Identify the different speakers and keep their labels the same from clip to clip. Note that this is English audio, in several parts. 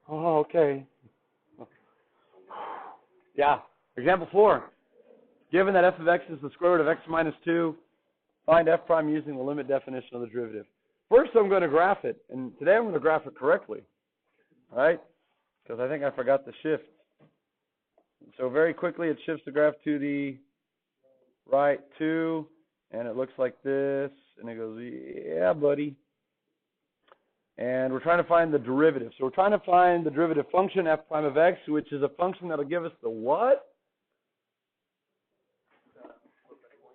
Speaker 1: Oh, okay. Yeah. Example 4. Given that f of x is the square root of x minus 2, find f prime using the limit definition of the derivative. First, I'm going to graph it, and today I'm going to graph it correctly, right? Because I think I forgot the shift. So very quickly, it shifts the graph to the right 2, and it looks like this, and it goes, yeah, buddy. And we're trying to find the derivative. So we're trying to find the derivative function, f prime of x, which is a function that will give us the what?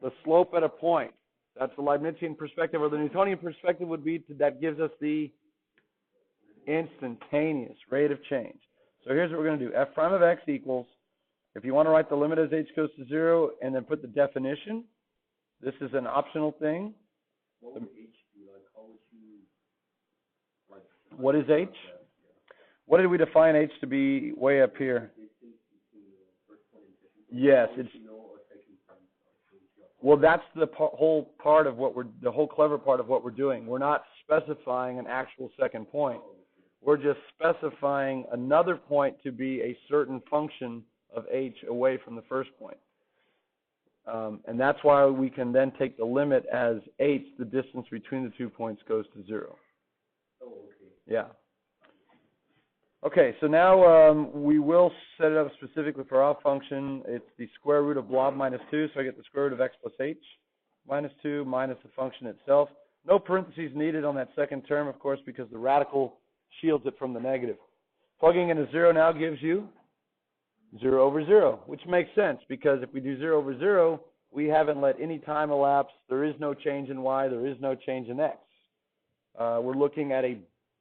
Speaker 1: The slope at a point. That's the Leibnizian perspective, or the Newtonian perspective would be that gives us the instantaneous rate of change. So here's what we're going to do. F prime of x equals, if you want to write the limit as h goes to 0 and then put the definition, this is an optional thing.
Speaker 2: What would h be like? How would you, like,
Speaker 1: what is h? What did we define h to be way up here? Yes, it's, well, that's the whole part of what the whole clever part of what we're doing. We're not specifying an actual second point. We're just specifying another point to be a certain function of h away from the first point. And that's why we can then take the limit as h, the distance between the 2 points, goes to 0.
Speaker 2: Oh, okay.
Speaker 1: Yeah. Okay, so now we will set it up specifically for our function. It's the square root of blob minus 2, so I get the square root of x plus h minus 2 minus the function itself. No parentheses needed on that second term, of course, because the radical shields it from the negative. Plugging in a 0 now gives you 0 over 0, which makes sense, because if we do 0 over 0, we haven't let any time elapse. There is no change in y. There is no change in x. We're looking at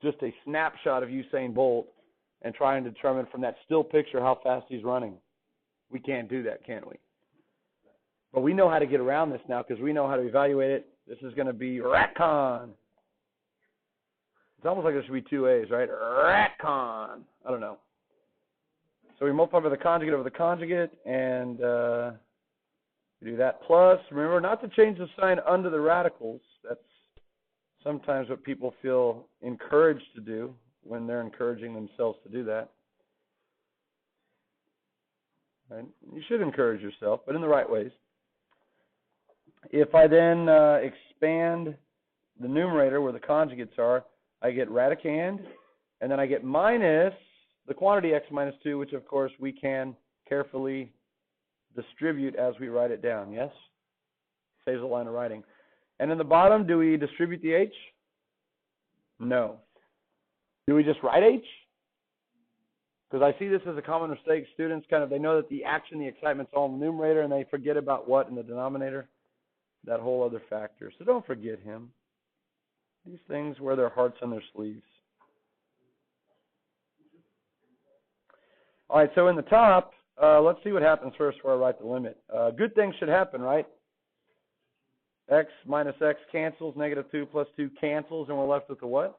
Speaker 1: just a snapshot of Usain Bolt and trying to determine from that still picture how fast he's running. We can't do that, can we? But we know how to get around this now because we know how to evaluate it. This is going to be RatCon. It's almost like there should be 2 A's, right? RatCon. I don't know. So we multiply by the conjugate over the conjugate, and we do that plus. Remember not to change the sign under the radicals. That's sometimes what people feel encouraged to do when they're encouraging themselves to do that. Right? You should encourage yourself, but in the right ways. If I then expand the numerator where the conjugates are, I get radicand, and then I get minus the quantity x minus 2, which of course we can carefully distribute as we write it down, yes? Saves a line of writing. And in the bottom, do we distribute the h? No. Do we just write h? Because I see this as a common mistake. Students they know that the action, the excitement's all in the numerator, and they forget about what in the denominator? That whole other factor. So don't forget him. These things wear their hearts on their sleeves. All right, so in the top, let's see what happens first before I write the limit. Good things should happen, right? X minus x cancels, negative 2 plus 2 cancels, and we're left with a what?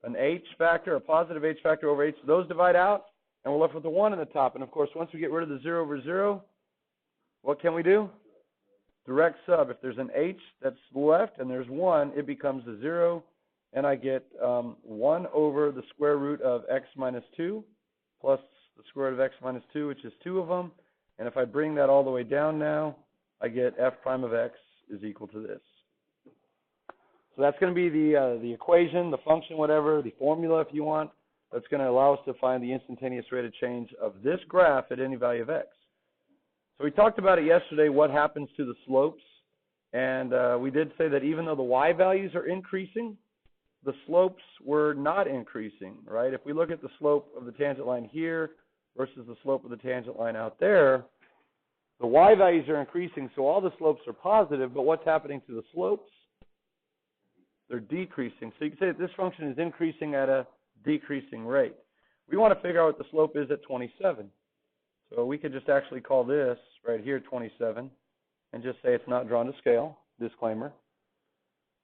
Speaker 1: An h factor, a positive h factor over h. Those divide out, and we're left with a 1 in the top. And, of course, once we get rid of the 0 over 0, what can we do? Direct sub. If there's an h that's left and there's 1, it becomes a 0, and I get 1 over the square root of x minus 2 plus the square root of x minus 2, which is 2 of them. And if I bring that all the way down now, I get f prime of x is equal to this. So that's going to be the equation, the function, whatever, the formula if you want. That's going to allow us to find the instantaneous rate of change of this graph at any value of x. So we talked about it yesterday, what happens to the slopes. And we did say that even though the y values are increasing, the slopes were not increasing, right? If we look at the slope of the tangent line here versus the slope of the tangent line out there, the y values are increasing, so all the slopes are positive, but what's happening to the slopes? They're decreasing. So you can say that this function is increasing at a decreasing rate. We want to figure out what the slope is at 27. So we could just actually call this right here 27 and just say it's not drawn to scale, disclaimer.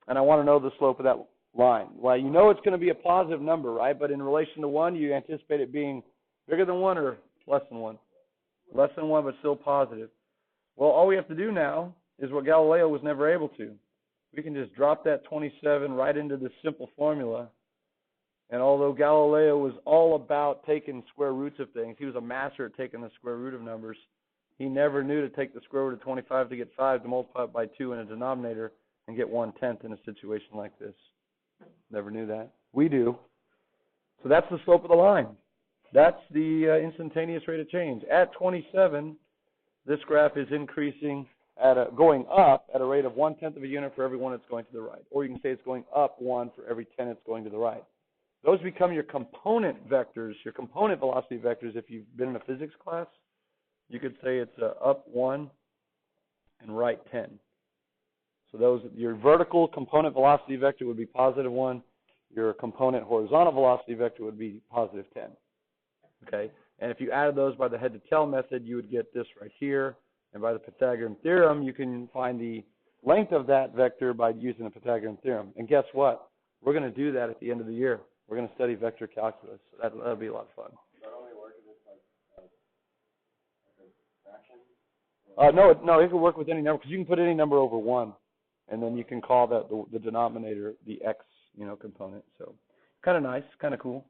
Speaker 1: And I want to know the slope of that line. Well, you know it's going to be a positive number, right? But in relation to 1, you anticipate it being bigger than 1 or less than 1? Less than 1, but still positive. Well, all we have to do now is what Galileo was never able to. We can just drop that 27 right into this simple formula, And although Galileo was all about taking square roots of things, he was a master at taking the square root of numbers. He never knew to take the square root of 25 to get 5 to multiply it by 2 in a denominator and get 1/10 in a situation like this. Never knew that. We do. So that's the slope of the line. That's the instantaneous rate of change. At 27, this graph is increasing going up at a rate of 1/10 of a unit for every one it's going to the right. Or you can say it's going up 1 for every 10 it's going to the right. Those become your component vectors, your component velocity vectors. If you've been in a physics class, you could say it's up 1 and right 10. So your vertical component velocity vector would be +1. Your component horizontal velocity vector would be +10. Okay? And if you added those by the head-to-tail method, you would get this right here. And by the Pythagorean theorem, you can find the length of that vector by using the Pythagorean theorem. And guess what? We're going to do that at the end of the year. We're going to study vector calculus. So that'll be a lot of fun.
Speaker 2: Not only work with fraction?
Speaker 1: No, it can work with any number because you can put any number over 1, and then you can call that the denominator the x, component. So kind of nice, kind of cool.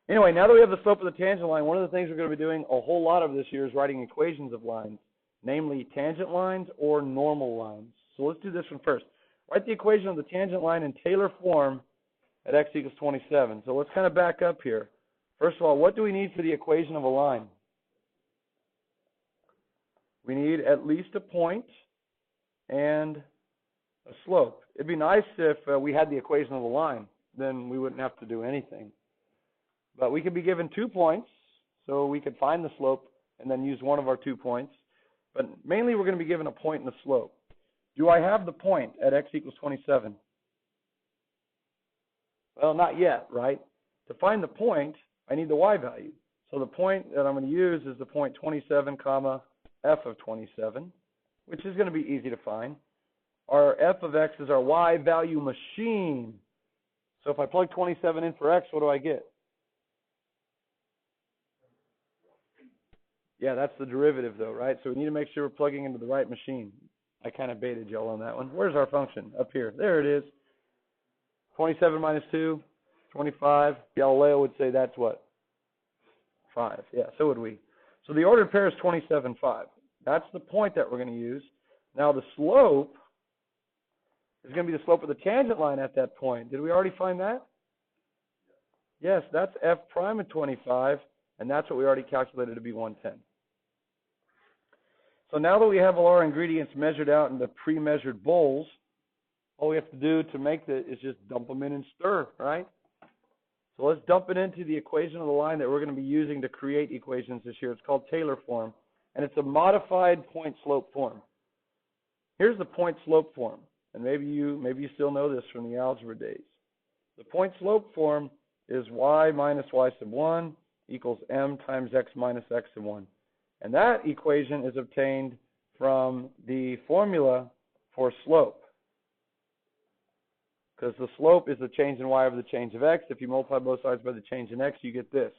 Speaker 1: Anyway, now that we have the slope of the tangent line, one of the things we're going to be doing a whole lot of this year is writing equations of lines, namely tangent lines or normal lines. So let's do this one first. Write the equation of the tangent line in Taylor form at x equals 27. So let's kind of back up here. First of all, what do we need for the equation of a line? We need at least a point and a slope. It'd be nice if we had the equation of a line. Then we wouldn't have to do anything. But we could be given 2 points, so we could find the slope and then use one of our 2 points. But mainly we're going to be given a point and a slope. Do I have the point at x equals 27? Well, not yet, right? To find the point, I need the y value. So the point that I'm going to use is the point 27, comma, f of 27, which is going to be easy to find. Our f of x is our y value machine. So if I plug 27 in for x, what do I get? Yeah, that's the derivative, though, right? So we need to make sure we're plugging into the right machine. I kind of baited y'all on that one. Where's our function? Up here. There it is. 27 minus 2, 25. Galileo would say that's what? 5. Yeah, so would we. So the ordered pair is 27, 5. That's the point that we're going to use. Now the slope is going to be the slope of the tangent line at that point. Did we already find that? Yes, that's f prime of 25, and that's what we already calculated to be 110. So now that we have all our ingredients measured out in the pre-measured bowls, all we have to do to make that is just dump them in and stir, right? So let's dump it into the equation of the line that we're going to be using to create equations this year. It's called Taylor form, and it's a modified point-slope form. Here's the point-slope form, and maybe you still know this from the algebra days. The point-slope form is y minus y sub 1 equals m times x minus x sub 1. And that equation is obtained from the formula for slope. Because the slope is the change in y over the change of x. If you multiply both sides by the change in x, you get this.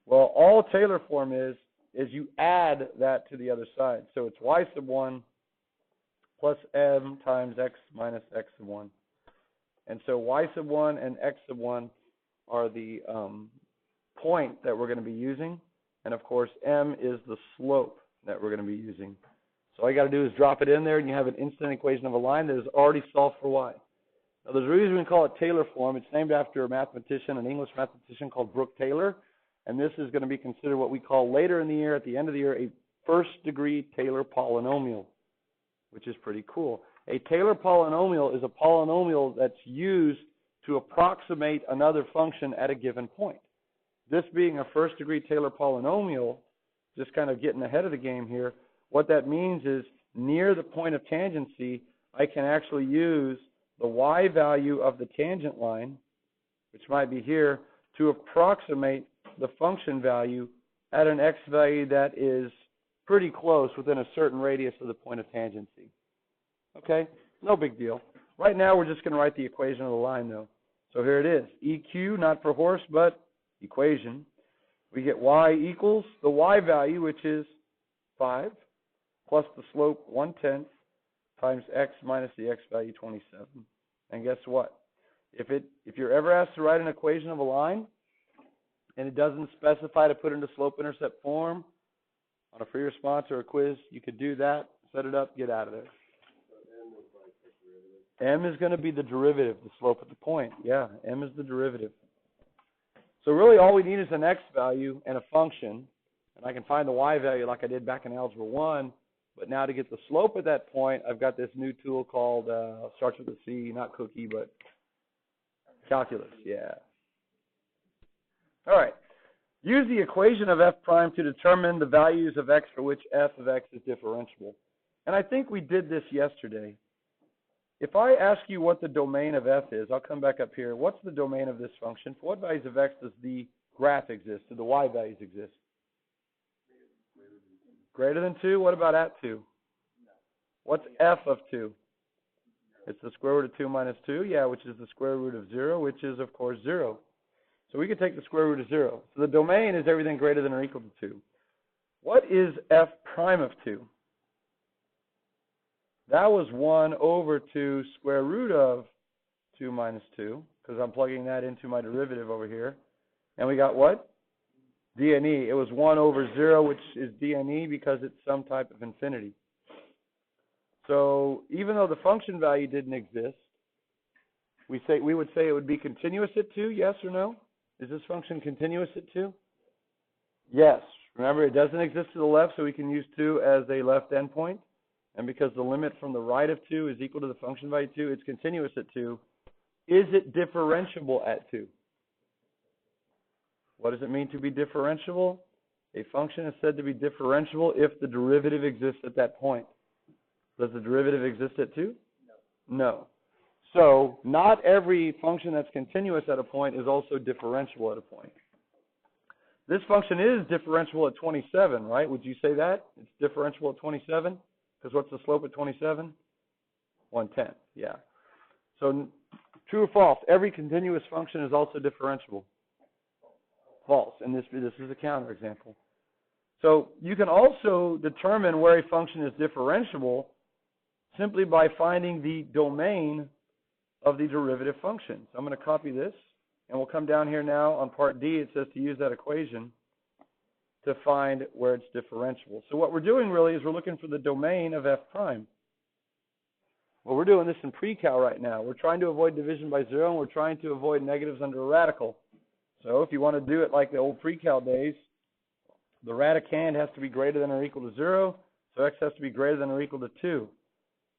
Speaker 1: Well, all Taylor form is you add that to the other side. So it's y sub 1 plus m times x minus x sub 1. And so y sub 1 and x sub 1 are the point that we're going to be using. And, of course, m is the slope that we're going to be using. So all you got to do is drop it in there, and you have an instant equation of a line that is already solved for y. Now, there's a reason we call it Taylor form. It's named after a mathematician, an English mathematician called Brooke Taylor. And this is going to be considered what we call later in the year, at the end of the year, a first-degree Taylor polynomial, which is pretty cool. A Taylor polynomial is a polynomial that's used to approximate another function at a given point. This being a first-degree Taylor polynomial, just kind of getting ahead of the game here, what that means is near the point of tangency, I can actually use the y value of the tangent line, which might be here, to approximate the function value at an x value that is pretty close within a certain radius of the point of tangency. Okay? No big deal. Right now, we're just going to write the equation of the line, though. So here it is. EQ, not for horse, but equation. We get y equals the y value, which is 5, plus the slope 1/10 times x minus the x value 27. And guess what? If you're ever asked to write an equation of a line and it doesn't specify to put into slope-intercept form on a free response or a quiz, you could do that, set it up, get out of there. M is going to be the derivative, the slope at the point. Yeah, M is the derivative. So really all we need is an x value and a function, and I can find the y value like I did back in Algebra 1, but now to get the slope at that point, I've got this new tool called, starts with a C, not cookie, but calculus, yeah. All right. Use the equation of f prime to determine the values of x for which f of x is differentiable. And I think we did this yesterday. If I ask you what the domain of f is, I'll come back up here. What's the domain of this function? For what values of x does the graph exist? Do the y values exist? Greater than 2? What about at 2? What's f of 2? It's the square root of 2 minus 2, yeah, which is the square root of 0, which is, of course, 0. So we could take the square root of 0. So the domain is everything greater than or equal to 2. What is f prime of 2? That was 1 over 2 square root of 2 minus 2, because I'm plugging that into my derivative over here. And we got what? dne. It was 1 over 0, which is dne because it's some type of infinity. So even though the function value didn't exist, we would say it would be continuous at 2, yes or no? Is this function continuous at 2? Yes. Remember, it doesn't exist to the left, so we can use 2 as a left endpoint. And because the limit from the right of 2 is equal to the function value 2, it's continuous at 2. Is it differentiable at 2? What does it mean to be differentiable? A function is said to be differentiable if the derivative exists at that point. Does the derivative exist at 2? No. No. So not every function that's continuous at a point is also differentiable at a point. This function is differentiable at 27, right? Would you say that? It's differentiable at 27? Because what's the slope at 27? 1/10, yeah. So true or false? Every continuous function is also differentiable. False, and this is a counterexample. So you can also determine where a function is differentiable simply by finding the domain of the derivative function. So I'm going to copy this, and we'll come down here now on part D. It says to use that equation to find where it's differentiable. So what we're doing really is we're looking for the domain of f prime. Well, we're doing this in pre-cal right now. We're trying to avoid division by 0, and we're trying to avoid negatives under a radical. So if you want to do it like the old pre-cal days, the radicand has to be greater than or equal to 0, so x has to be greater than or equal to 2.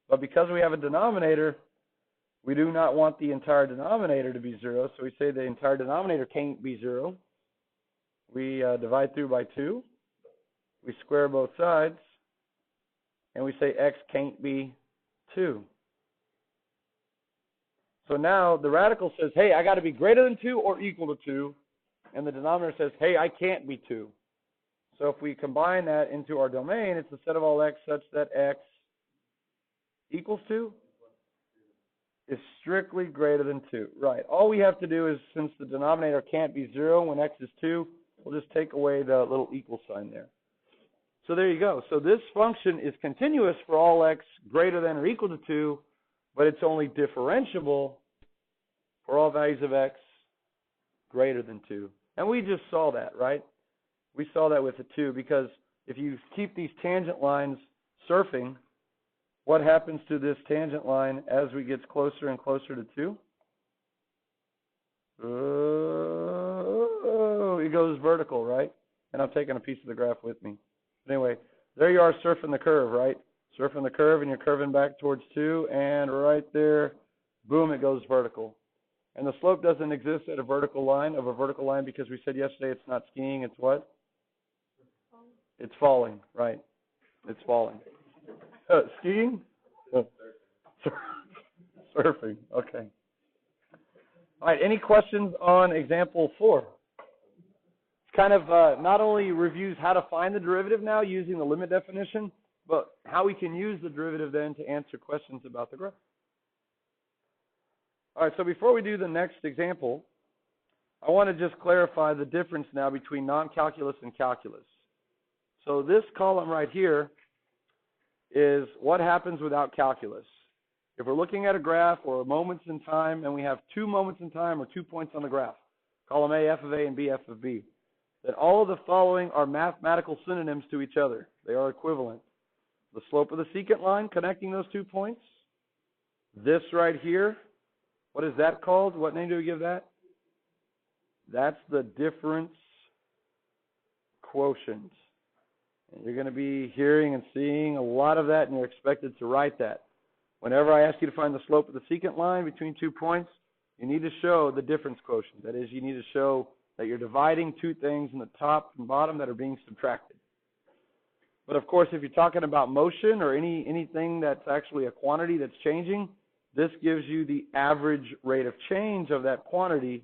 Speaker 1: But because we have a denominator, we do not want the entire denominator to be 0, so we say the entire denominator can't be 0. We divide through by 2. We square both sides, and we say x can't be 2. So now the radical says, hey, I got to be greater than 2 or equal to 2, and the denominator says, hey, I can't be 2. So if we combine that into our domain, it's the set of all x such that x equals 2 is strictly greater than 2. Right. All we have to do is, since the denominator can't be 0 when x is 2, we'll just take away the little equal sign there. So there you go. So this function is continuous for all x greater than or equal to 2, but it's only differentiable for all values of x greater than 2. And we just saw that, right? We saw that with the 2, because if you keep these tangent lines surfing, what happens to this tangent line as we get closer and closer to 2? It goes vertical, right? And I'm taking a piece of the graph with me. Anyway, there you are surfing the curve, right? Surfing the curve, and you're curving back towards 2, and right there, boom, it goes vertical. And the slope doesn't exist at a vertical line, because we said yesterday it's not skiing, it's what? It's falling, right? It's falling. Skiing? Surfing, okay. All right, any questions on example 4? It's kind of not only reviews how to find the derivative now using the limit definition, but how we can use the derivative then to answer questions about the graph. All right, so before we do the next example, I want to just clarify the difference now between non-calculus and calculus. So this column right here is what happens without calculus. If we're looking at a graph or moments in time, and we have 2 moments in time or 2 points on the graph, column A, f of A, and B, f of B, then all of the following are mathematical synonyms to each other. They are equivalent. The slope of the secant line connecting those 2 points. This right here, what is that called? What name do we give that? That's the difference quotient. And you're going to be hearing and seeing a lot of that, and you're expected to write that. Whenever I ask you to find the slope of the secant line between 2 points, you need to show the difference quotient. That is, you need to show that you're dividing 2 things in the top and bottom that are being subtracted. But of course, if you're talking about motion or anything that's actually a quantity that's changing, this gives you the average rate of change of that quantity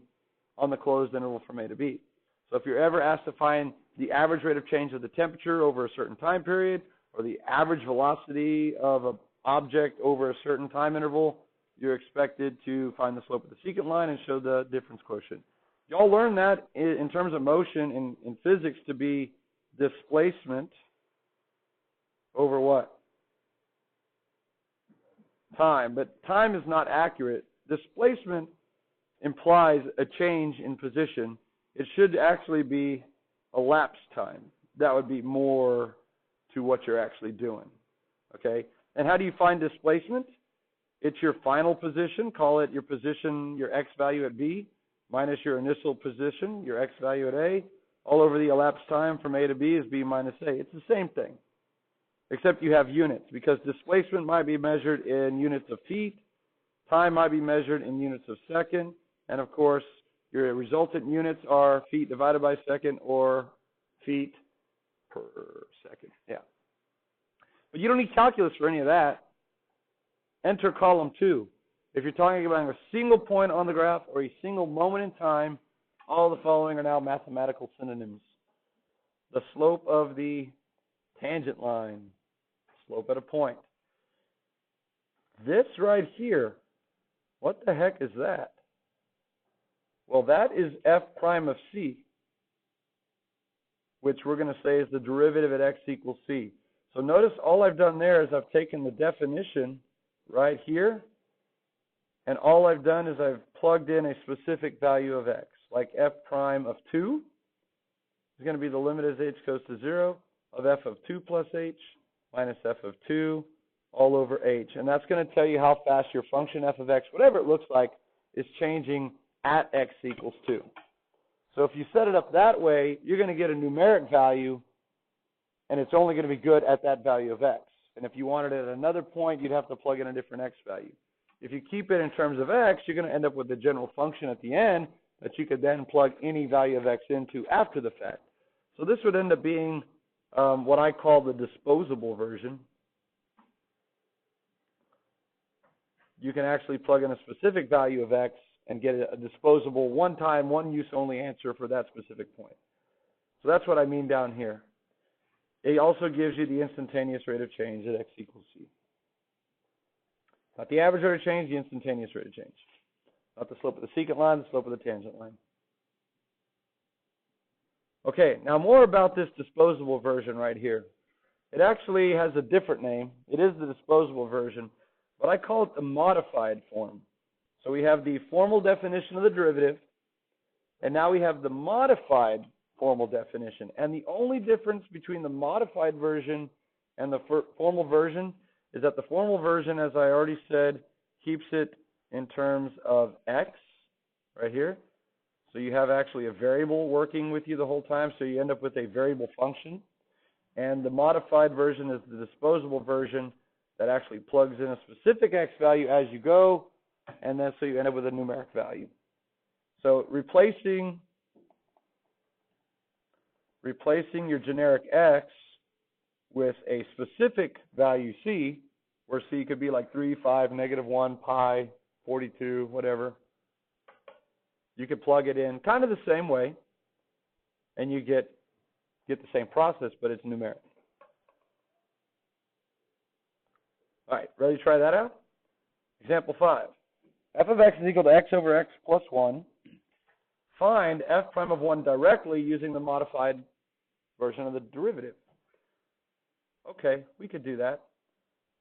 Speaker 1: on the closed interval from A to B. So if you're ever asked to find the average rate of change of the temperature over a certain time period, or the average velocity of an object over a certain time interval, you're expected to find the slope of the secant line and show the difference quotient. Y'all learn that in terms of motion in physics to be displacement over what? Time. But time is not accurate. Displacement implies a change in position. It should actually be elapsed time. That would be more to what you're actually doing. Okay? And how do you find displacement? It's your final position. Call it your position, your x value at B, minus your initial position, your x value at A. All over the elapsed time from A to B is B minus A. It's the same thing, except you have units, because displacement might be measured in units of feet, time might be measured in units of second, and of course, your resultant units are feet divided by second or feet per second. Yeah. But you don't need calculus for any of that. Enter column 2. If you're talking about a single point on the graph or a single moment in time, all the following are now mathematical synonyms. The slope of the tangent line, slope at a point. This right here, what the heck is that? Well, that is f prime of c, which we're going to say is the derivative at x equals c. So notice all I've done there is I've taken the definition right here, and all I've done is I've plugged in a specific value of x, like f prime of 2 is going to be the limit as h goes to 0 of f of 2 plus h minus f of 2 all over h. And that's going to tell you how fast your function f of x, whatever it looks like, is changing at x equals 2. So if you set it up that way, you're going to get a numeric value, and it's only going to be good at that value of x. And if you wanted it at another point, you'd have to plug in a different x value. If you keep it in terms of x, you're going to end up with the general function at the end that you could then plug any value of x into after the fact. So this would end up being what I call the disposable version. You can actually plug in a specific value of x and get a disposable, one-time, one-use only answer for that specific point. So that's what I mean down here. It also gives you the instantaneous rate of change at x equals c. Not the average rate of change, the instantaneous rate of change. Not the slope of the secant line, the slope of the tangent line. Okay, now more about this disposable version right here. It actually has a different name. It is the disposable version, but I call it the modified form. So we have the formal definition of the derivative, and now we have the modified formal definition. And the only difference between the modified version and the formal version is that the formal version, as I already said, keeps it in terms of x right here. So you have actually a variable working with you the whole time, so you end up with a variable function. And the modified version is the disposable version that actually plugs in a specific x value as you go, and then so you end up with a numeric value. So replacing your generic x with a specific value c, where c could be like 3, 5, -1, pi, 42, whatever. You could plug it in kind of the same way, and you get the same process, but it's numeric. All right, ready to try that out? Example 5. F of x is equal to x over x plus 1. Find f prime of 1 directly using the modified version of the derivative. Okay, we could do that.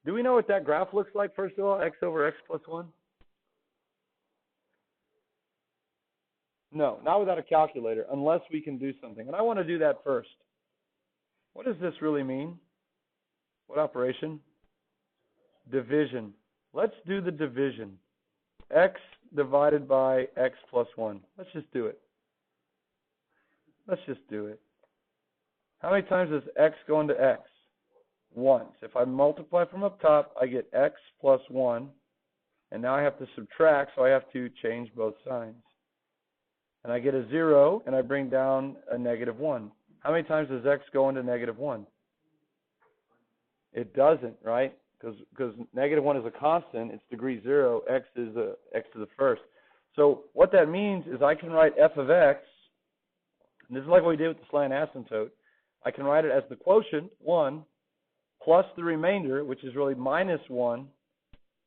Speaker 1: Do we know what that graph looks like, first of all, x over x plus 1? No, not without a calculator, unless we can do something. And I want to do that first. What does this really mean? What operation? Division. Let's do the division. X divided by x plus 1. Let's just do it. Let's just do it. How many times does x go into x? Once. If I multiply from up top, I get x plus 1. And now I have to subtract, so I have to change both signs. And I get a 0, and I bring down a negative 1. How many times does x go into negative 1? It doesn't, right? Because negative 1 is a constant. It's degree 0. X is x to the first. So what that means is I can write f of x, and this is like what we did with the slant asymptote. I can write it as the quotient, 1, plus the remainder, which is really minus 1,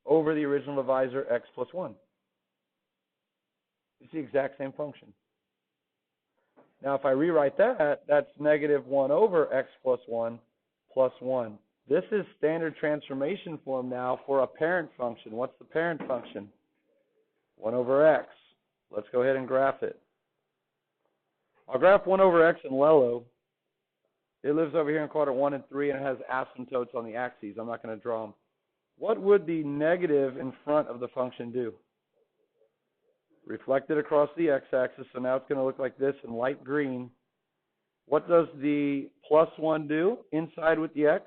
Speaker 1: over the original divisor, x plus 1. It's the exact same function. Now, if I rewrite that, that's negative 1 over x plus 1 plus 1. This is standard transformation form now for a parent function. What's the parent function? 1 over x. Let's go ahead and graph it. I'll graph 1 over x in Lello. It lives over here in quadrant 1 and 3, and it has asymptotes on the axes. I'm not going to draw them. What would the negative in front of the function do? Reflect it across the x-axis, so now it's going to look like this in light green. What does the plus 1 do inside with the x?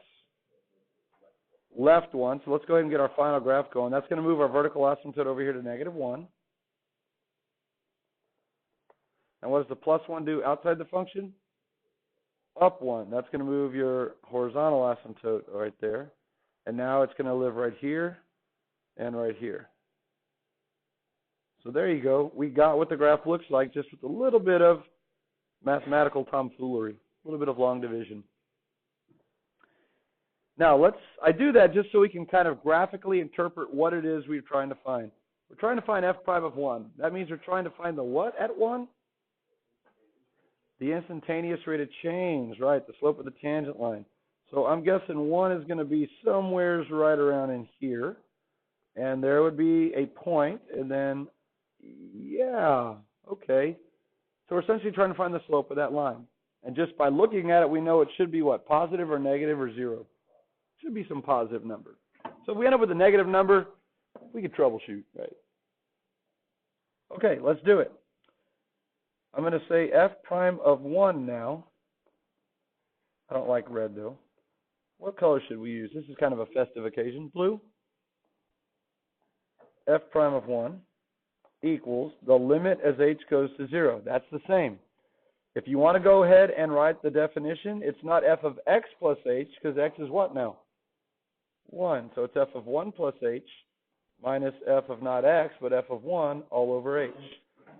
Speaker 1: Left 1. So let's go ahead and get our final graph going. That's going to move our vertical asymptote over here to negative 1. And what does the plus 1 do outside the function? Up 1. That's going to move your horizontal asymptote right there. And now it's going to live right here and right here. So there you go. We got what the graph looks like, just with a little bit of mathematical tomfoolery, a little bit of long division. Now, I do that just so we can kind of graphically interpret what it is we're trying to find. We're trying to find f prime of 1. That means we're trying to find the what at 1? The instantaneous rate of change, right, the slope of the tangent line. So I'm guessing 1 is going to be somewheres right around in here. And there would be a point, and then, yeah, okay. So we're essentially trying to find the slope of that line. And just by looking at it, we know it should be what, positive or negative or 0? Should be some positive number. So if we end up with a negative number, we can troubleshoot, right? Okay, let's do it. I'm going to say f prime of 1 now. I don't like red, though. What color should we use? This is kind of a festive occasion. Blue. F prime of 1 equals the limit as h goes to 0. That's the same. If you want to go ahead and write the definition, it's not f of x plus h, because x is what now? 1. So it's f of 1 plus h minus f of not x, but f of 1 all over h.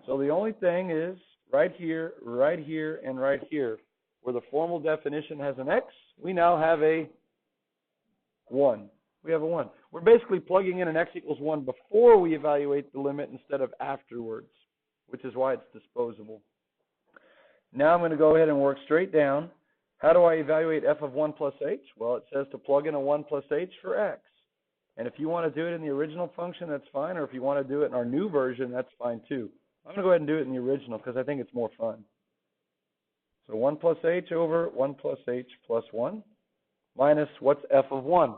Speaker 1: So the only thing is right here, and right here, where the formal definition has an x, we now have a 1. We have a 1. We're basically plugging in an x equals 1 before we evaluate the limit instead of afterwards, which is why it's disposable. Now I'm going to go ahead and work straight down. How do I evaluate f of 1 plus h? Well, it says to plug in a 1 plus h for x. And if you want to do it in the original function, that's fine. Or if you want to do it in our new version, that's fine too. I'm going to go ahead and do it in the original because I think it's more fun. So 1 plus h over 1 plus h plus 1 minus what's f of 1?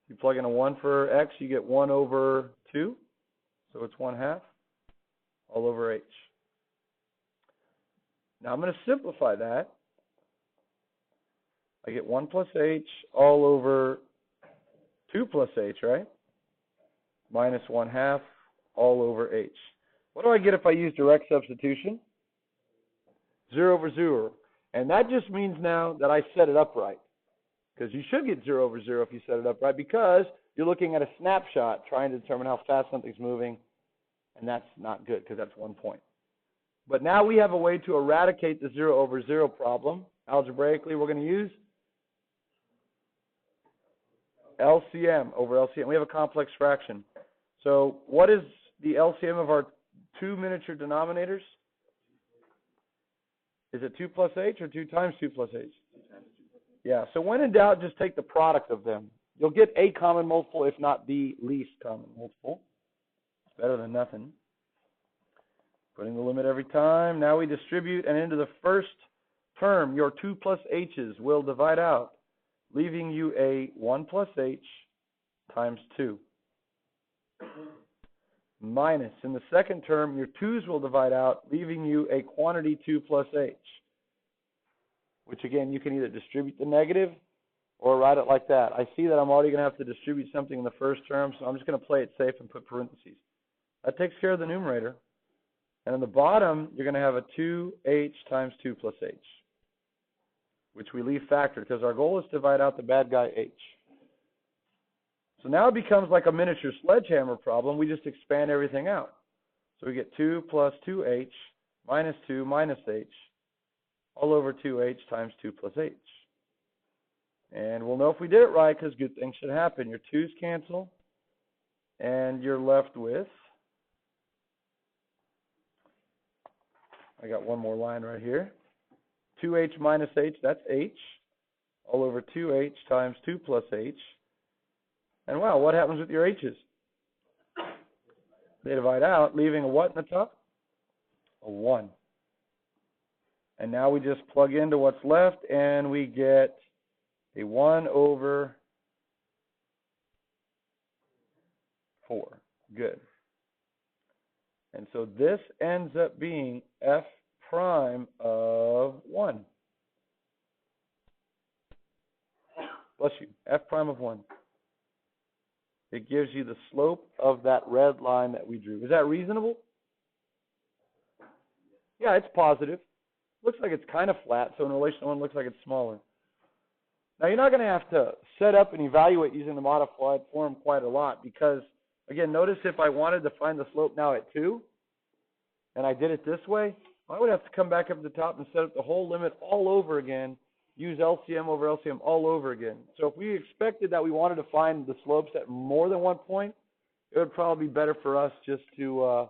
Speaker 1: You plug in a 1 for x, you get 1 over 2. So it's 1/2 all over h. Now I'm going to simplify that. I get 1 plus h all over 2 plus h, right? Minus 1/2 all over h. What do I get if I use direct substitution? 0 over 0. And that just means now that I set it up right. Because you should get 0 over 0 if you set it up right, because you're looking at a snapshot trying to determine how fast something's moving, and that's not good because that's 1 point. But now we have a way to eradicate the 0 over 0 problem. Algebraically, we're going to use LCM over LCM. We have a complex fraction. So what is the LCM of our two miniature denominators? Is it 2 plus h or 2 times 2 plus h? Yeah, so when in doubt, just take the product of them. You'll get a common multiple, if not the least common multiple. It's better than nothing. Putting the limit every time. Now we distribute, and into the first term, your 2 plus h's will divide out, leaving you a 1 plus h times 2. Minus, in the second term, your 2's will divide out, leaving you a quantity 2 plus h, which again, you can either distribute the negative or write it like that. I see that I'm already going to have to distribute something in the first term, so I'm just going to play it safe and put parentheses. That takes care of the numerator. And in the bottom, you're going to have a 2h times 2 plus h, which we leave factored because our goal is to divide out the bad guy h. So now it becomes like a miniature sledgehammer problem. We just expand everything out. So we get 2 plus 2h minus 2 minus h all over 2h times 2 plus h. And we'll know if we did it right because good things should happen. Your 2's cancel, and you're left with, I got one more line right here, 2h minus h, that's h, all over 2h times 2 plus h. And wow, what happens with your h's? They divide out, leaving a what in the top? A 1. And now we just plug into what's left, and we get a 1 over 4. Good. And so this ends up being f prime of 1. Bless you. F prime of 1. It gives you the slope of that red line that we drew. Is that reasonable? Yeah, it's positive. Looks like it's kind of flat, so in relation to 1, it looks like it's smaller. Now, you're not going to have to set up and evaluate using the modified form quite a lot because, again, notice if I wanted to find the slope now at 2, and I did it this way, I would have to come back up to the top and set up the whole limit all over again, use LCM over LCM all over again. So if we expected that we wanted to find the slopes at more than one point, it would probably be better for us just to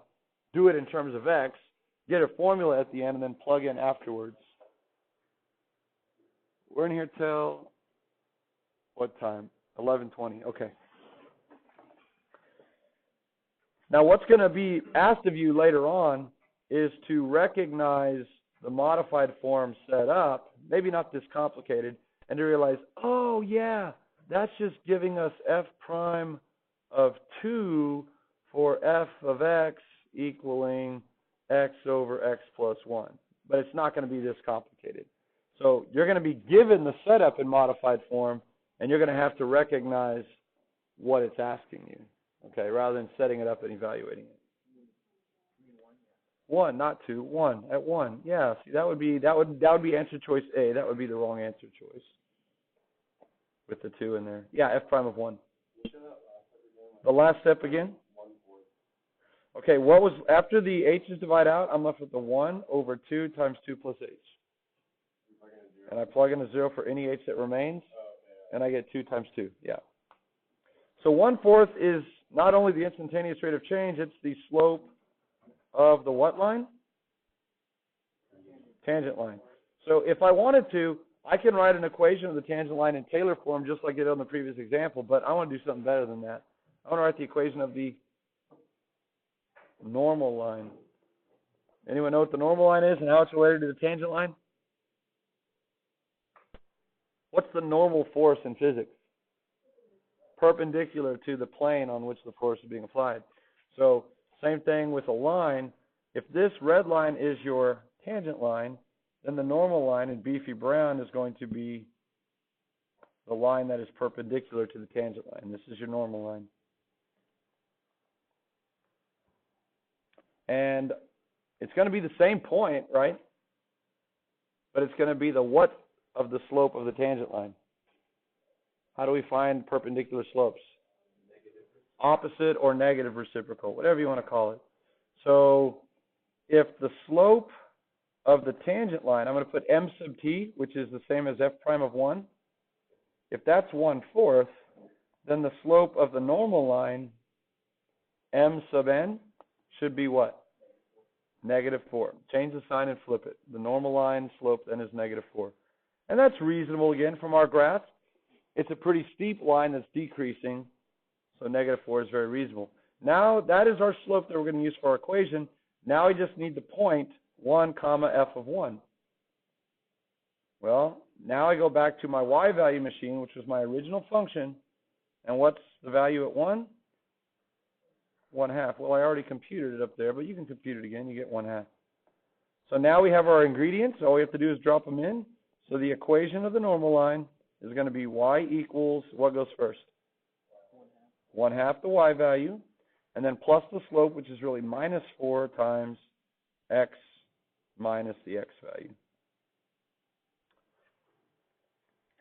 Speaker 1: do it in terms of x, get a formula at the end, and then plug in afterwards. We're in here till what time? 11:20. Okay. Now what's going to be asked of you later on is to recognize the modified form set up, maybe not this complicated, and to realize, oh yeah, that's just giving us f prime of 2 for f of x equaling x over x plus 1. But it's not going to be this complicated. So you're going to be given the setup in modified form, and you're going to have to recognize what it's asking you, okay, rather than setting it up and evaluating it. 1, not 2. 1 at 1. Yeah, see, that would be answer choice A. That would be the wrong answer choice with the 2 in there. Yeah, f prime of 1. The last step again. Okay, what was after the h's divide out? I'm left with the 1 over 2 times 2 plus h. And I plug in a 0 for any h that remains, and I get 2 times 2. Yeah. So 1/4 is not only the instantaneous rate of change, it's the slope of the what line? Tangent line. So if I wanted to, I can write an equation of the tangent line in Taylor form just like I did on the previous example, but I want to do something better than that. I want to write the equation of the normal line. Anyone know what the normal line is and how it's related to the tangent line? What's the normal force in physics? Perpendicular to the plane on which the force is being applied. So same thing with a line. If this red line is your tangent line, then the normal line in beefy brown is going to be the line that is perpendicular to the tangent line. This is your normal line. And it's going to be the same point, right? But it's going to be the what of the slope of the tangent line. How do we find perpendicular slopes? Opposite or negative reciprocal, whatever you want to call it. So if the slope of the tangent line, I'm going to put m sub t, which is the same as f prime of 1. If that's 1/4, then the slope of the normal line, m sub n, should be what? -4. Change the sign and flip it. The normal line slope then is -4. And that's reasonable, again, from our graph. It's a pretty steep line that's decreasing, so negative 4 is very reasonable. Now, that is our slope that we're going to use for our equation. Now we just need the point 1 comma f of 1. Well, now I go back to my y value machine, which was my original function, and what's the value at 1? 1/2. Well, I already computed it up there, but you can compute it again. You get 1/2. So now we have our ingredients. All we have to do is drop them in. So the equation of the normal line is going to be y equals, what goes first? 1/2 the y value, and then plus the slope, which is really minus 4 times x minus the x value.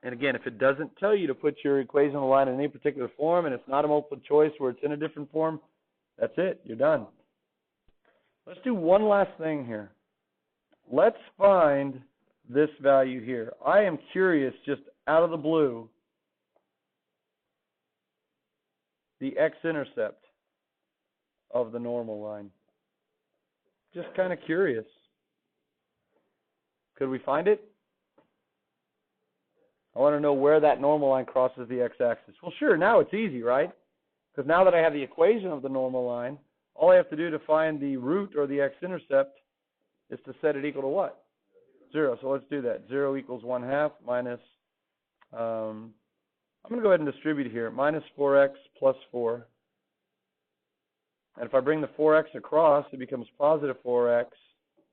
Speaker 1: And again, if it doesn't tell you to put your equation of the line in any particular form, and it's not a multiple choice where it's in a different form, that's it. You're done. Let's do one last thing here. Let's find this value here. I am curious, just out of the blue, the x-intercept of the normal line. Just kind of curious. Could we find it? I want to know where that normal line crosses the x-axis. Well, sure, now it's easy, right? Because now that I have the equation of the normal line, all I have to do to find the root or the x-intercept is to set it equal to what? 0. So let's do that. 0 equals 1/2 minus, I'm going to go ahead and distribute here, minus 4x plus 4. And if I bring the 4x across, it becomes positive 4x,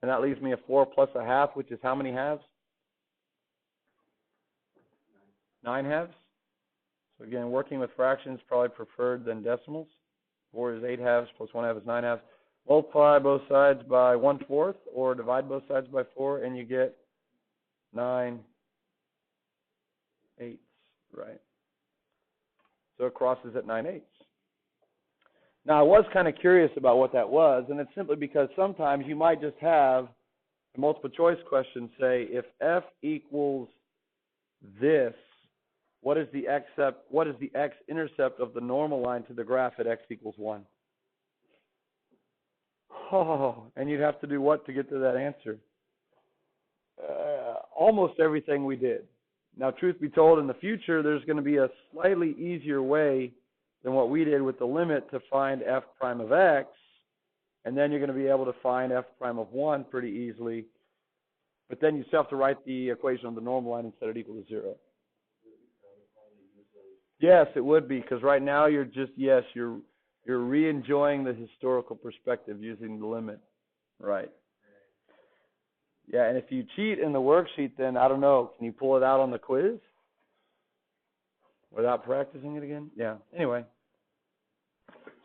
Speaker 1: and that leaves me a 4 plus a half, which is how many halves? 9 halves. So again, working with fractions probably preferred than decimals. 4 is 8 halves, plus 1/2 is 9 halves. Multiply both sides by 1/4, or divide both sides by 4, and you get 9/8, right? So it crosses at 9/8. Now, I was kind of curious about what that was, and it's simply because sometimes you might just have a multiple choice question say, if f equals this, what is the x-intercept of the normal line to the graph at x equals 1? Oh, and you'd have to do what to get to that answer? Almost everything we did. Now, truth be told, in the future, there's going to be a slightly easier way than what we did with the limit to find f prime of x, and then you're going to be able to find f prime of 1 pretty easily. But then you still have to write the equation of the normal line and set it equal to 0. Yes, it would be, because right now you're just, yes, you're re-enjoying the historical perspective using the limit. Right. Yeah, and if you cheat in the worksheet, then I don't know, can you pull it out on the quiz without practicing it again? Yeah, anyway.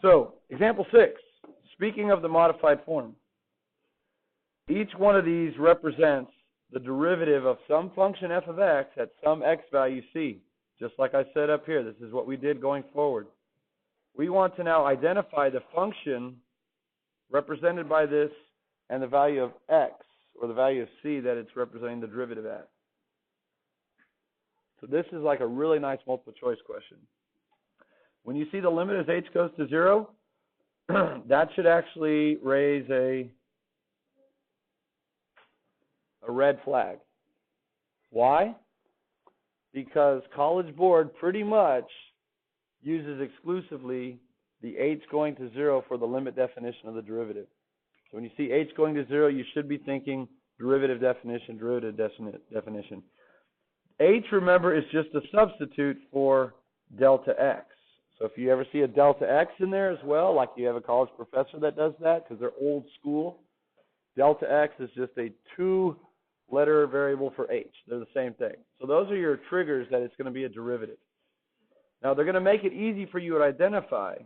Speaker 1: So, example 6, speaking of the modified form, each one of these represents the derivative of some function f of x at some x value c. Just like I said up here, this is what we did going forward. We want to now identify the function represented by this and the value of x, or the value of c that it's representing the derivative at. So this is like a really nice multiple choice question. When you see the limit as h goes to 0, that should actually raise a red flag. Why? Because College Board pretty much uses exclusively the h going to 0 for the limit definition of the derivative. So when you see h going to 0, you should be thinking derivative definition, definition. H, remember, is just a substitute for delta x. So if you ever see a delta x in there as well, like you have a college professor that does that because they're old school, delta x is just a 2-letter variable for h. They're the same thing. So those are your triggers that it's going to be a derivative. Now, they're going to make it easy for you to identify.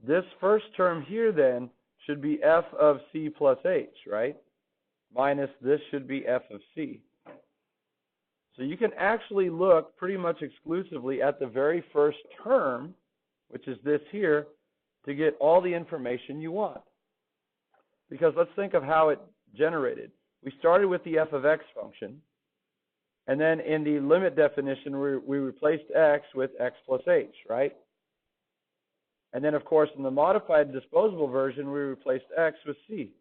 Speaker 1: This first term here, then, should be f of c plus h, right? Minus this should be f of c. So you can actually look pretty much exclusively at the very first term, which is this here, to get all the information you want. Because let's think of how it generated. We started with the f of x function, and then in the limit definition, we replaced x with x plus h, right? And then, of course, in the modified disposable version, we replaced x with c.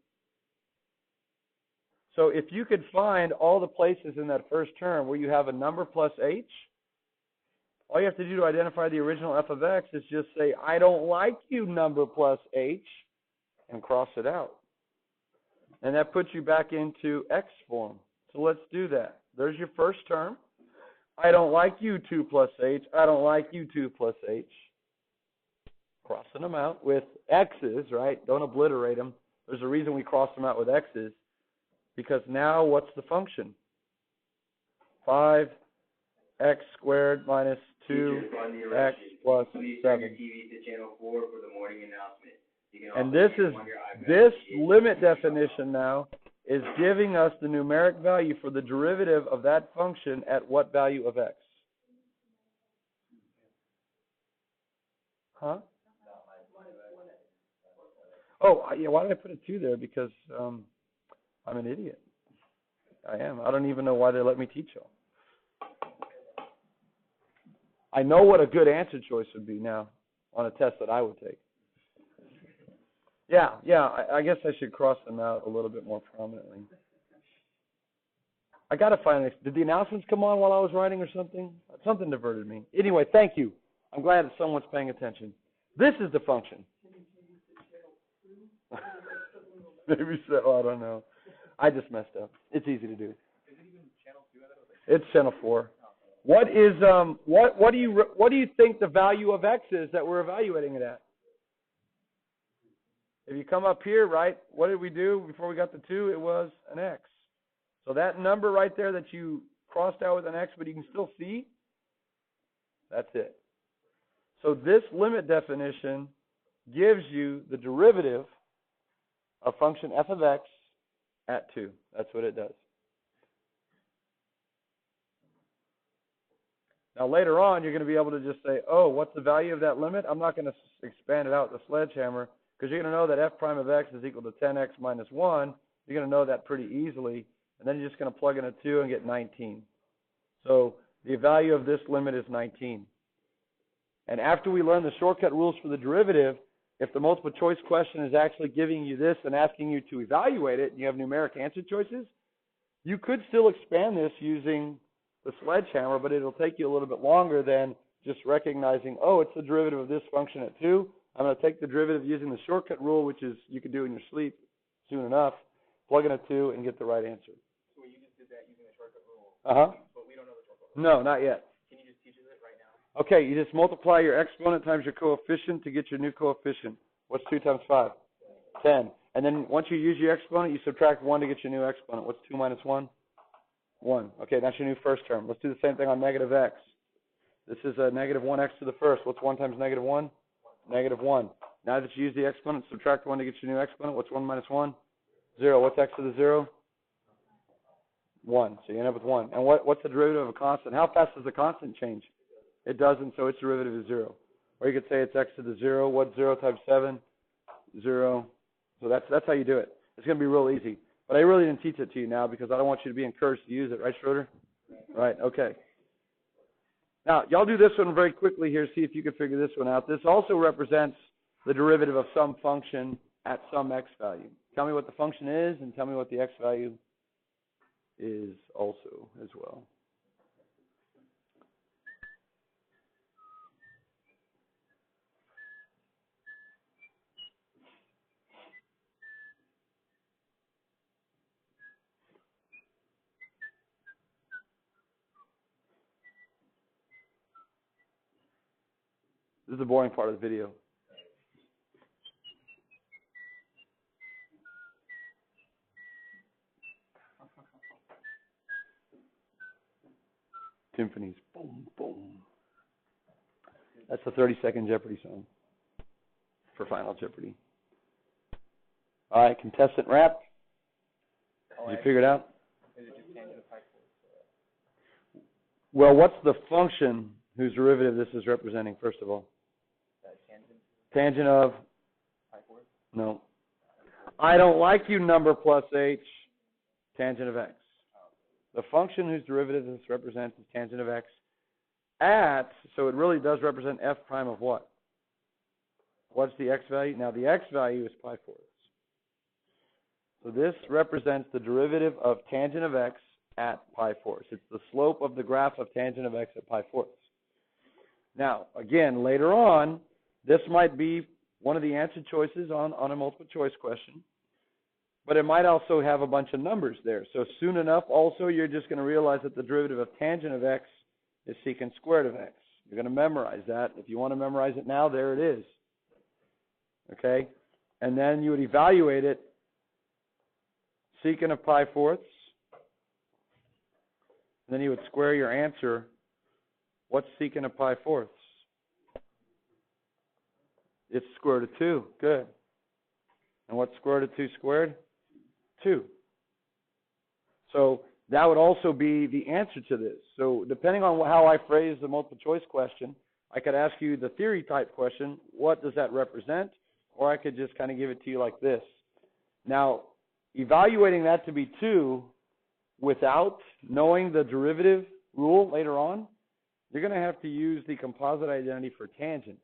Speaker 1: So if you could find all the places in that first term where you have a number plus h, All you have to do to identify the original f of x is just say, I don't like you, number plus h, and cross it out. And that puts you back into x form. So let's do that. There's your first term. I don't like you, 2 plus h. I don't like you, 2 plus h. Crossing them out with x's, right? Don't obliterate them. There's a reason we cross them out with x's. Because now what's the function? 5x squared minus 2x plus 7. And this limit definition now is giving us the numeric value for the derivative of that function at what value of x? Huh? Oh, yeah, why did I put a 2 there? Because I'm an idiot. I am. I don't even know why they let me teach y'all. I know what a good answer choice would be now on a test that I would take. Yeah, I guess I should cross them out a little bit more prominently. I got to find this. Did the announcements come on while I was writing or something? Something diverted me. Anyway, thank you. I'm glad that someone's paying attention. This is the function. Maybe so. I don't know. I just messed up. It's easy to do. Is it even channel 2? It's channel 4. What is what do you think the value of x is that we're evaluating it at? If you come up here, right, what did we do before we got the 2? It was an x. So that number right there that you crossed out with an x, but you can still see, that's it. So this limit definition gives you the derivative of function f of x at 2. That's what it does. Now later on, you're going to be able to just say, oh, what's the value of that limit? I'm not going to expand it out with the sledgehammer, because you're going to know that f prime of x is equal to 10x minus 1. You're going to know that pretty easily. And then you're just going to plug in a 2 and get 19. So the value of this limit is 19. And after we learn the shortcut rules for the derivative, if the multiple choice question is actually giving you this and asking you to evaluate it, and you have numeric answer choices, you could still expand this using the sledgehammer, but it'll take you a little bit longer than just recognizing, oh, it's the derivative of this function at 2. I'm going to take the derivative using the shortcut rule, which is you can do in your sleep soon enough, plug in a 2, and get the right answer.
Speaker 3: So you just did that using the shortcut rule.
Speaker 1: Uh-huh.
Speaker 3: But we don't know the shortcut rule.
Speaker 1: No, not yet.
Speaker 3: Can you just teach us it right now?
Speaker 1: Okay, you just multiply your exponent times your coefficient to get your new coefficient. What's 2 times 5? 10. And then once you use your exponent, you subtract 1 to get your new exponent. What's 2 minus 1? 1. Okay, that's your new first term. Let's do the same thing on negative x. This is a negative 1x to the first. What's 1 times negative 1? Negative 1. Now that you use the exponent, subtract 1 to get your new exponent. What's 1 minus 1? 0. What's x to the 0? 1. So you end up with 1. And what's the derivative of a constant? How fast does the constant change? It doesn't, so its derivative is 0. Or you could say it's x to the 0. What's 0 times 7? 0. So that's how you do it. It's going to be real easy. But I really didn't teach it to you now because I don't want you to be encouraged to use it. Right, Schroeder? Right, okay. Now, y'all do this one very quickly here. See if you can figure this one out. This also represents the derivative of some function at some x value. Tell me what the function is and tell me what the x value is also as well. This is the boring part of the video. Symphonies. Boom, boom. That's the 30-second Jeopardy song for Final Jeopardy. All right, contestant rap. Did you figure it out?
Speaker 3: Is it just tangent of pi force?
Speaker 1: Well, what's the function whose derivative this is representing, first of all?
Speaker 3: Tangent?
Speaker 1: Tangent of?
Speaker 3: Pi force?
Speaker 1: No. I don't like you, number plus h, tangent of x. The function whose derivative this represents is tangent of x at, so it really does represent f prime of what? What's the x value? Now, the x value is pi fourths. So this represents the derivative of tangent of x at pi fourths. It's the slope of the graph of tangent of x at pi fourths. Now, again, later on, this might be one of the answer choices on a multiple choice question, but it might also have a bunch of numbers there. So soon enough, also, you're just going to realize that the derivative of tangent of x is secant squared of x. You're going to memorize that. If you want to memorize it now, there it is. Okay? And then you would evaluate it, secant of pi fourths. And then you would square your answer. What's secant of pi fourths? It's square root of 2. Good. And what's square root of 2 squared? 2. So that would also be the answer to this. So depending on how I phrase the multiple choice question, I could ask you the theory type question, what does that represent? Or I could just kind of give it to you like this. Now, evaluating that to be 2 without knowing the derivative rule later on, you're going to have to use the composite identity for tangent.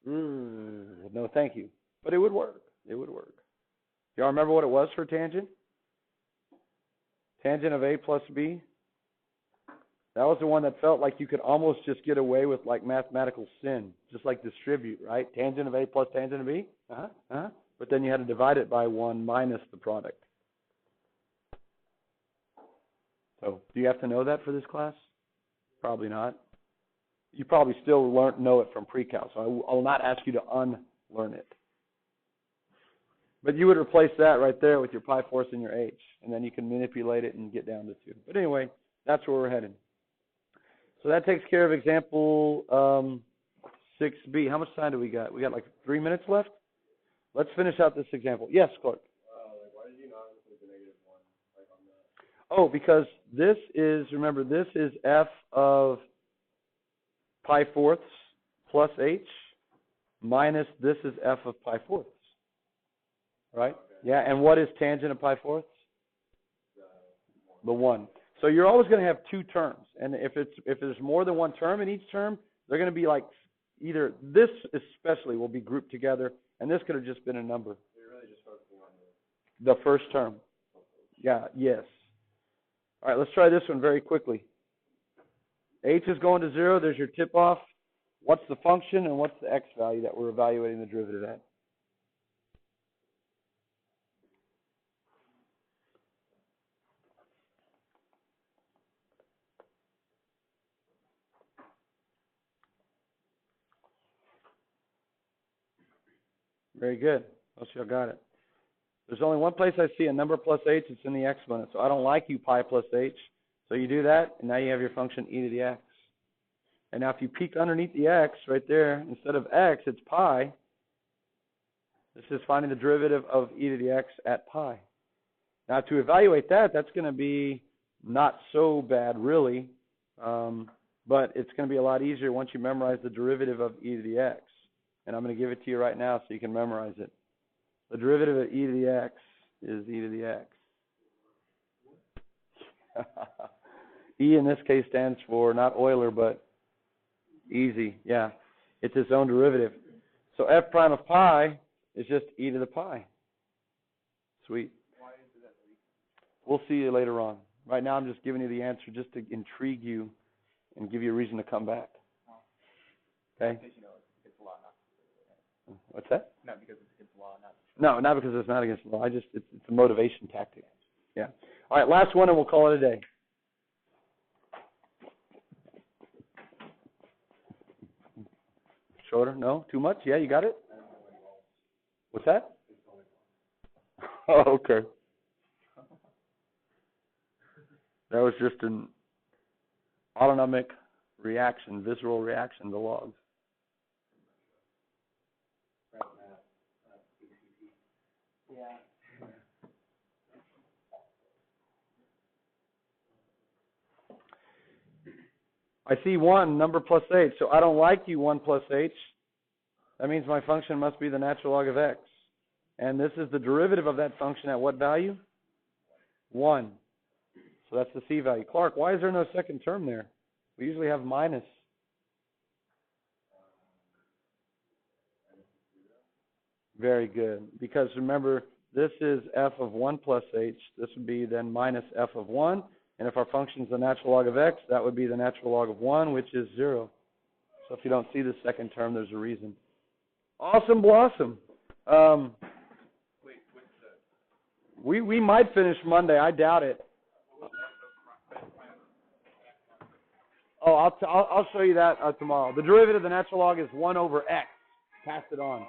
Speaker 1: No, thank you. But it would work. It would work. Y'all remember what it was for tangent? Tangent of A plus B? That was the one that felt like you could almost just get away with like mathematical sin, just like distribute, right? Tangent of A plus tangent of B? But then you had to divide it by 1 minus the product. So, do you have to know that for this class? Probably not. You probably still know it from pre-cal, so I will not ask you to unlearn it. But you would replace that right there with your pi fourths and your h, and then you can manipulate it and get down to 2. But anyway, that's where we're headed. So that takes care of example 6b. How much time do we got? We got like 3 minutes left? Let's finish out this example. Yes, Clark?
Speaker 3: Why did you not include the -1 on that?
Speaker 1: Oh, because this is, remember, this is f of pi fourths plus h minus this is f of pi fourths. Right? Okay. Yeah, and what is tangent of pi fourths? The 1. So you're always going to have 2 terms. And if there's more than 1 term in each term, they're going to be like either this especially will be grouped together, and this could have just been a number.
Speaker 3: So you're really just focusing on
Speaker 1: the first term. Yeah, yes. All right, let's try this one very quickly. H is going to 0. There's your tip-off. What's the function and what's the x value that we're evaluating the derivative at? Very good. Most of y'all got it. There's only one place I see a number plus h. It's in the exponent. So I don't like you pi plus h. So you do that, and now you have your function e to the x. And now if you peek underneath the x right there, instead of x, it's pi. This is finding the derivative of e to the x at pi. Now to evaluate that, that's going to be not so bad really, but it's going to be a lot easier once you memorize the derivative of e to the x. And I'm going to give it to you right now so you can memorize it. The derivative of e to the x is e to the x. E in this case stands for not Euler, but easy. Yeah, it's its own derivative. So f prime of pi is just e to the pi. Sweet.
Speaker 3: Why is that?
Speaker 1: We'll see you later on. Right now I'm just giving you the answer just to intrigue you and give you a reason to come back. Okay?
Speaker 3: Because, it's a law, not.
Speaker 1: What's that?
Speaker 3: Not because it's against the law, not.
Speaker 1: No, not because it's not against the law. It's a motivation tactic. Yeah. All right, last one and we'll call it a day. Shorter? No? Too much? Yeah, you got it? What's that? Oh, okay. That was just an autonomic reaction, visceral reaction to logs.
Speaker 3: Yeah.
Speaker 1: I see 1, number plus h, so I don't like you 1 plus h. That means my function must be the natural log of x. And this is the derivative of that function at what value? 1. So that's the c value. Clark, why is there no second term there? We usually have minus. Very good. Because remember, this is f of 1 plus h. This would be then minus f of 1. And if our function is the natural log of x, that would be the natural log of 1, which is 0. So if you don't see the second term, there's a reason. Awesome blossom.
Speaker 3: Wait, what's that?
Speaker 1: We might finish Monday. I doubt it. Oh, I'll show you that tomorrow. The derivative of the natural log is 1 over x. Pass it on.